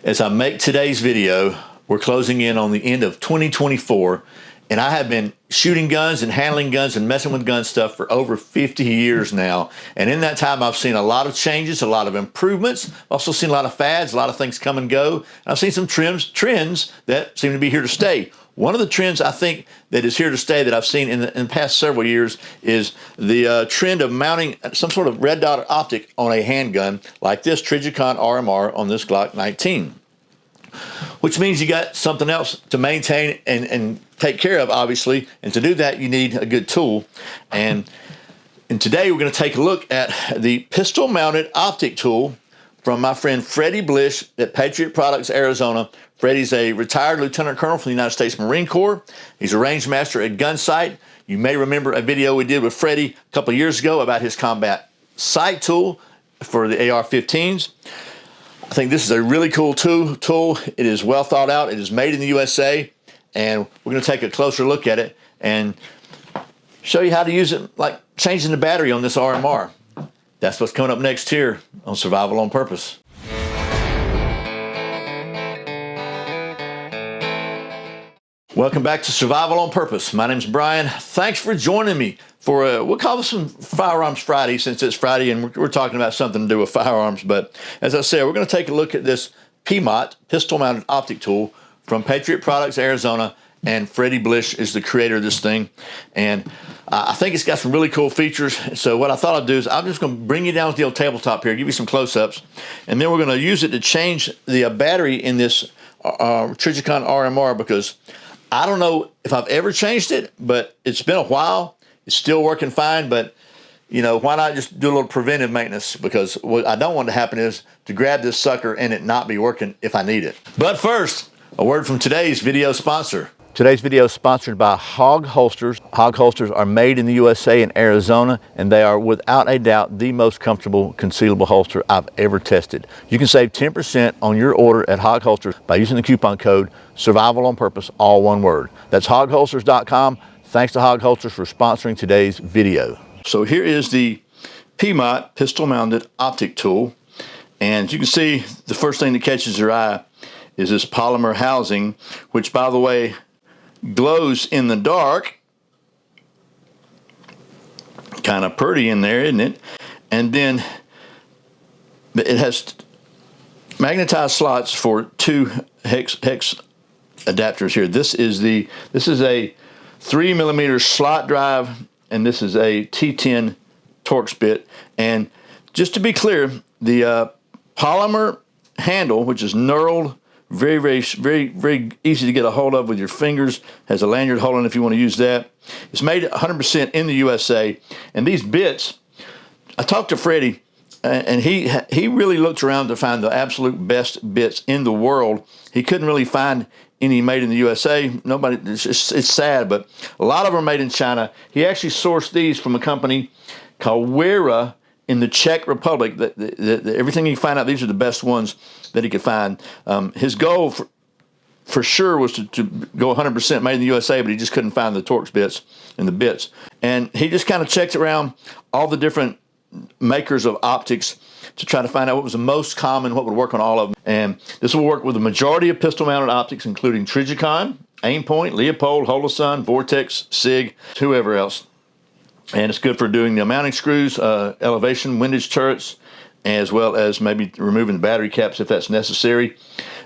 As I make today's video, we're closing in on the end of 2024, and I have been shooting guns and handling guns and messing with gun stuff for over 50 years now. And in that time, I've seen a lot of changes, a lot of improvements. I've also seen a lot of fads, a lot of things come and go. I've seen some trends that seem to be here to stay. One of the trends I think that is here to stay that I've seen in the past several years is the trend of mounting some sort of red dot optic on a handgun like this Trijicon RMR on this Glock 19. Which means you got something else to maintain and take care of, obviously. And to do that, you need a good tool. And today we're going to take a look at the pistol-mounted optic tool from my friend Freddie Blish at Patriot Products, Arizona. Freddie's a retired lieutenant colonel from the United States Marine Corps. He's a range master at Gunsight. You may remember a video we did with Freddie a couple of years ago about his combat sight tool for the AR-15s. I think this is a really cool tool. It is well thought out. It is made in the USA, and we're going to take a closer look at it and show you how to use it, like changing the battery on this RMR. That's what's coming up next here on Survival on Purpose. Welcome back to Survival on Purpose. My name's Brian. Thanks for joining me for we'll call this some Firearms Friday, since it's Friday and we're talking about something to do with firearms. But as I said, we're going to take a look at this PMOT, pistol-mounted optic tool from Patriot Products, Arizona, and Freddie Blish is the creator of this thing. And I think it's got some really cool features. So what I thought I'd do is I'm just going to bring you down to the old tabletop here, give you some close-ups, and then we're going to use it to change the battery in this Trijicon RMR, because I don't know if I've ever changed it, but it's been a while. It's still working fine, but you know, why not just do a little preventive maintenance? Because what I don't want to happen is to grab this sucker and it not be working if I need it. But first, a word from today's video sponsor. Today's video is sponsored by Hog Holsters. Hog Holsters are made in the USA in Arizona, and they are without a doubt the most comfortable concealable holster I've ever tested. You can save 10% on your order at Hog Holsters by using the coupon code Survival on Purpose, all one word. That's hogholsters.com. Thanks to Hog Holsters for sponsoring today's video. So here is the PMOT pistol-mounted optic tool, and as you can see, the first thing that catches your eye is this polymer housing, which, by the way, glows in the dark. Kind of pretty in there, isn't it? And then it has magnetized slots for two hex adapters here. This is a 3mm slot drive, and this is a T10 Torx bit. And just to be clear, the polymer handle, which is knurled, very easy to get a hold of with your fingers, has a lanyard holding if you want to use that. It's made 100% in the USA. And these bits, I talked to Freddie, and he really looked around to find the absolute best bits in the world. He couldn't really find any made in the USA. Nobody, it's sad, but a lot of them are made in China. He actually sourced these from a company called Wera in the Czech Republic. Everything he found out, these are the best ones that he could find. His goal for sure was to go 100% made in the USA, but he just couldn't find the Torx bits and the bits. And he just kind of checked around all the different makers of optics to try to find out what was the most common, what would work on all of them. And this will work with the majority of pistol-mounted optics, including Trijicon, Aimpoint, Leopold, Holosun, Vortex, SIG, whoever else. And it's good for doing the mounting screws, elevation, windage turrets, as well as maybe removing the battery caps if that's necessary.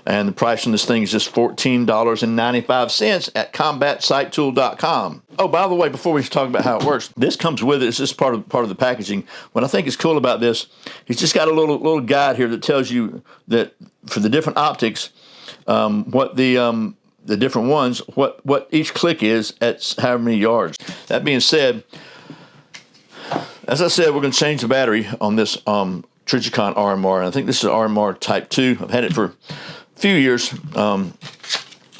And the price on this thing is just $14.95 at combatsightool.com. Oh, by the way, before we talk about how it works, this comes with it. It's just part of the packaging. What I think is cool about this, he's just got a little guide here that tells you that for the different optics, what the different ones, what each click is at however many yards. That being said, as I said, we're going to change the battery on this Trijicon RMR, and I think this is RMR Type 2. I've had it for a few years, and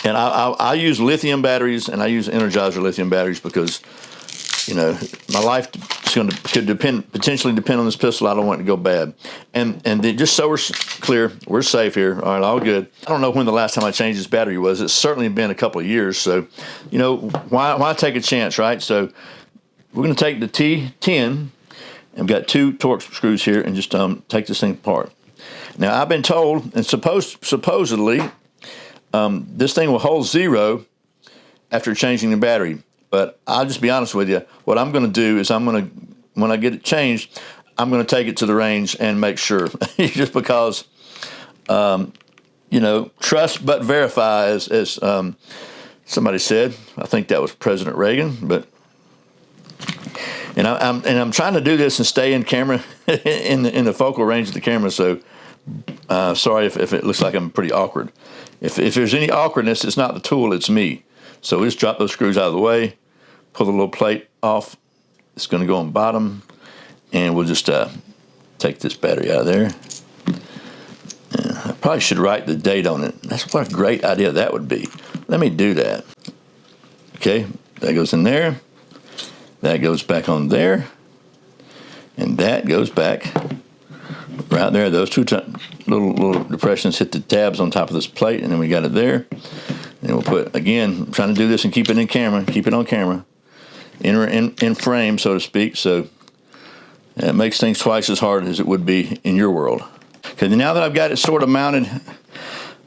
I use lithium batteries, and I use Energizer lithium batteries because, you know, my life could potentially depend on this pistol. I don't want it to go bad. And just so we're clear, we're safe here. All right, all good. I don't know when the last time I changed this battery was. It's certainly been a couple of years, so, you know, why take a chance, right? So we're going to take the T10, and we've got two Torx screws here, and just take this thing apart. Now, I've been told, and supposedly, this thing will hold 0 after changing the battery. But I'll just be honest with you. What I'm going to do is when I get it changed, I'm going to take it to the range and make sure. Just because, trust but verify, as somebody said. I think that was President Reagan. But I'm trying to do this and stay in camera in the focal range of the camera. So sorry if it looks like I'm pretty awkward. If there's any awkwardness, it's not the tool, it's me. So we just drop those screws out of the way, pull the little plate off. It's going to go on bottom, and we'll just take this battery out of there. I probably should write the date on it. That's what a great idea that would be. Let me do that. Okay, that goes in there. That goes back on there. And that goes back right there. Those two little depressions hit the tabs on top of this plate, and then we got it there. And we'll put, again, I'm trying to do this and keep it in camera, keep it on camera, in frame, so to speak. So it makes things twice as hard as it would be in your world. Okay, now that I've got it sort of mounted,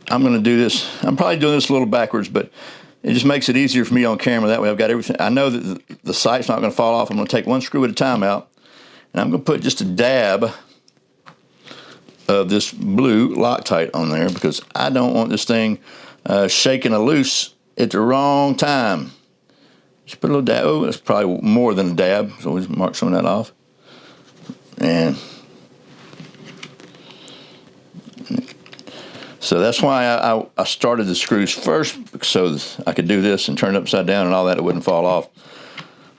I'm going to do this. I'm probably doing this a little backwards, but it just makes it easier for me on camera. That way I've got everything. I know that the sight's not going to fall off. I'm going to take one screw at a time out, and I'm going to put just a dab of this blue Loctite on there because I don't want this thing shaking loose at the wrong time. Just put a little dab. Oh, that's probably more than a dab, so we'll just mark some of that off. And so that's why I started the screws first, so I could do this and turn it upside down and all that. It wouldn't fall off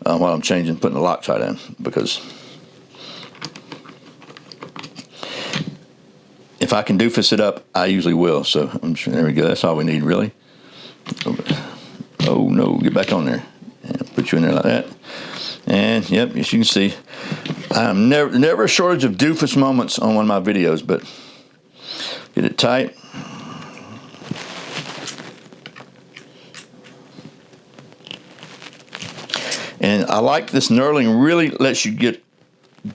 while I'm putting the Loctite in, because if I can doofus it up, I usually will. So there we go. That's all we need, really. Oh no, get back on there. And put you in there like that. And yep, as you can see, I'm never a shortage of doofus moments on one of my videos, but get it tight. And I like this knurling, really lets you get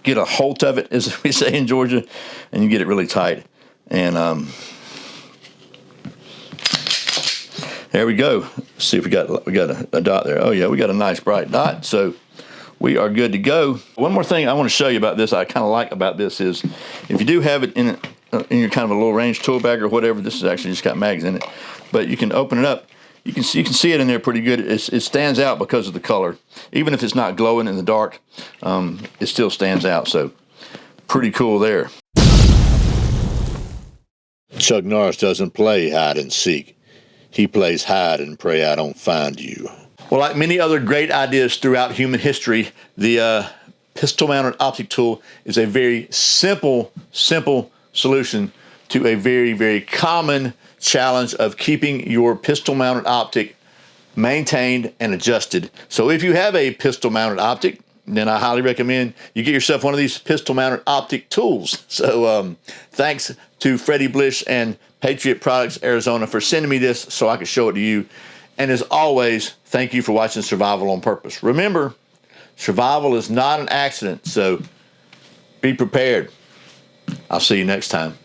a hold of it, as we say in Georgia, and you get it really tight. And there we go. Let's see if we got a dot there. Oh yeah, we got a nice bright dot. So we are good to go. One more thing I want to show you about this, I kind of like about this, is if you do have it in your kind of a low range tool bag or whatever, this is actually just got mags in it, but you can open it up. You can see it in there pretty good. It stands out because of the color. Even if it's not glowing in the dark, it still stands out. So pretty cool there. Chuck Norris doesn't play hide and seek. He plays hide and pray I don't find you. Well, like many other great ideas throughout human history, the pistol-mounted optic tool is a very simple solution to a very, very common challenge of keeping your pistol-mounted optic maintained and adjusted. So if you have a pistol-mounted optic, then I highly recommend you get yourself one of these pistol-mounted optic tools. So thanks to Freddie Blish and Patriot Products Arizona for sending me this so I could show it to you. And as always, thank you for watching Survival on Purpose. Remember, survival is not an accident, so be prepared. I'll see you next time.